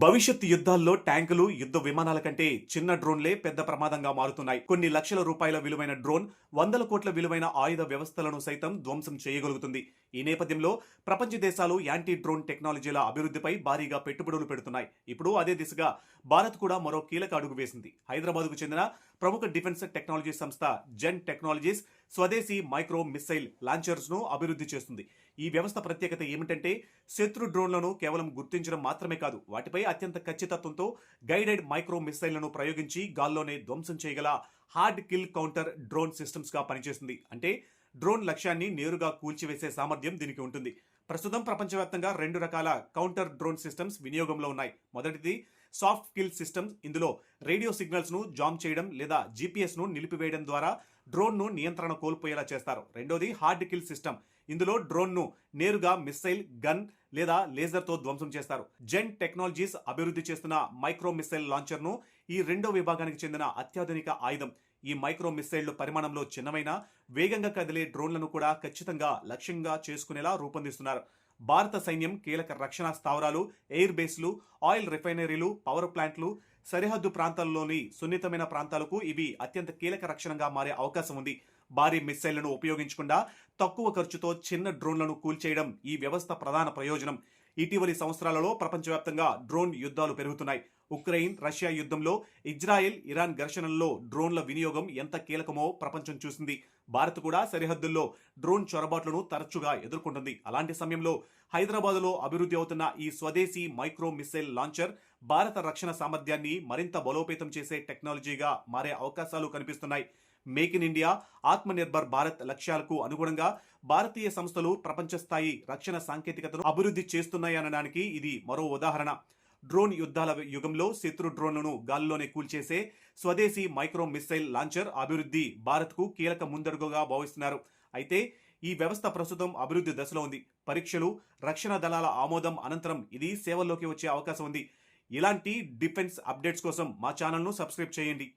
భవిష్యత్ యుద్ధాల్లో ట్యాంకులు, యుద్ధ విమానాల కంటే చిన్న డ్రోన్లే పెద్ద ప్రమాదంగా మారుతున్నాయి. కొన్ని లక్షల రూపాయల విలువైన డ్రోన్ వందల కోట్ల విలువైన ఆయుధ వ్యవస్థలను సైతం ధ్వంసం చేయగలుగుతుంది. ఈ నేపథ్యంలో ప్రపంచ దేశాలు యాంటీ డ్రోన్ టెక్నాలజీల అభివృద్ధిపై భారీగా పెట్టుబడులు పెడుతున్నాయి. ఇప్పుడు అదే దిశగా భారత్ కూడా మరో కీలక అడుగు వేసింది. హైదరాబాద్కు చెందిన ప్రముఖ డిఫెన్స్ టెక్నాలజీ సంస్థ జెన్ టెక్నాలజీస్ స్వదేశీ మైక్రో మిస్సైల్ లాంచర్స్ ను అభివృద్ధి చేస్తుంది. ఈ వ్యవస్థ ప్రత్యేకత ఏమిటంటే శత్రు డ్రోన్లను కేవలం గుర్తించడం మాత్రమే కాదు, వాటిపై అత్యంత ఖచ్చితత్వంతో గైడెడ్ మైక్రో మిస్సైళ్లను ప్రయోగించి గాల్లోనే ధ్వంసం చేయగల hard kill counter drone systems గా పనిచేస్తుంది. అంటే డ్రోన్ లక్ష్యాన్ని నేరుగా కూల్చివేసే సామర్థ్యం దీనికి ఉంటుంది. ప్రస్తుతం ప్రపంచవ్యాప్తంగా 2 రకాల కౌంటర్ డ్రోన్ సిస్టమ్స్ వినియోగంలో ఉన్నాయి. మొదటిది సాఫ్ట్ కిల్ సిస్టమ్స్. ఇందులో రేడియో సిగ్నల్స్ ను జామ్ చేయడం లేదా జీపీఎస్ ను నిలిపివేయడం ద్వారా డ్రోన్ ను నియంత్రణ కోల్పోయేలా చేస్తారు. రెండోది హార్డ్ కిల్ సిస్టమ్. ఇందులో డ్రోన్ ను నేరుగా మిస్సైల్, గన్ లేదా లేజర్ తో ధ్వంసం చేస్తారు. జెన్ టెక్నాలజీస్ అభివృద్ధి చేస్తున్న మైక్రో మిస్సైల్ లాంచర్ ను ఈ రెండో విభాగానికి చెందిన అత్యాధునిక ఆయుధం. ఈ మైక్రో మిస్సైళ్లు పరిమాణంలో చిన్నమైన, వేగంగా కదిలే డ్రోన్లను కూడా ఖచ్చితంగా లక్ష్యంగా చేసుకునేలా రూపొందిస్తున్నారు. భారత సైన్యం కీలక రక్షణ స్థావరాలు, ఎయిర్ బేస్లు, ఆయిల్ రిఫైనరీలు, పవర్ ప్లాంట్లు, సరిహద్దు ప్రాంతాల్లోని సున్నితమైన ప్రాంతాలకు ఇవి అత్యంత కీలక రక్షణగా మారే అవకాశం ఉంది. భారీ మిస్సైళ్లను ఉపయోగించకుండా తక్కువ ఖర్చుతో చిన్న డ్రోన్లను కూల్చేయడం ఈ వ్యవస్థ ప్రధాన ప్రయోజనం. ఇటీవలి సంవత్సరాలలో ప్రపంచవ్యాప్తంగా డ్రోన్ యుద్ధాలు పెరుగుతున్నాయి. ఉక్రెయిన్, రష్యా యుద్ధంలో, ఇజ్రాయెల్, ఇరాన్ ఘర్షణల్లో డ్రోన్ల వినియోగం ఎంత కీలకమో ప్రపంచం చూసింది. భారత్ కూడా సరిహద్దుల్లో డ్రోన్ చొరబాట్లను తరచుగా ఎదుర్కొంటుంది. అలాంటి సమయంలో హైదరాబాద్లో అభివృద్ధి అవుతున్న ఈ స్వదేశీ మైక్రో మిస్సైల్ లాంచర్ భారత రక్షణ సామర్థ్యాన్ని మరింత బలోపేతం చేసే టెక్నాలజీగా మారే అవకాశాలు కనిపిస్తున్నాయి. మేక్ ఇన్ ఇండియా, ఆత్మ నిర్భర్ భారత్ లక్ష్యాలకు అనుగుణంగా భారతీయ సంస్థలు ప్రపంచ స్థాయి రక్షణ సాంకేతికతను అభివృద్ధి చేస్తున్నాయనడానికి ఇది మరో ఉదాహరణ. డ్రోన్ యుద్ధాల యుగంలో శత్రు డ్రోన్లను గాల్లోనే కూల్చేసే స్వదేశీ మైక్రో మిస్సైల్ లాంచర్ అభివృద్ధి భారత్కు కీలక ముందడుగుగా భావిస్తున్నారు. అయితే ఈ వ్యవస్థ ప్రస్తుతం అభివృద్ధి దశలో ఉంది. పరీక్షలు, రక్షణ దళాల ఆమోదం అనంతరం ఇది సేవల్లోకి వచ్చే అవకాశం ఉంది. ఇలాంటి డిఫెన్స్ అప్డేట్స్ కోసం మా ఛానల్ను సబ్స్క్రైబ్ చేయండి.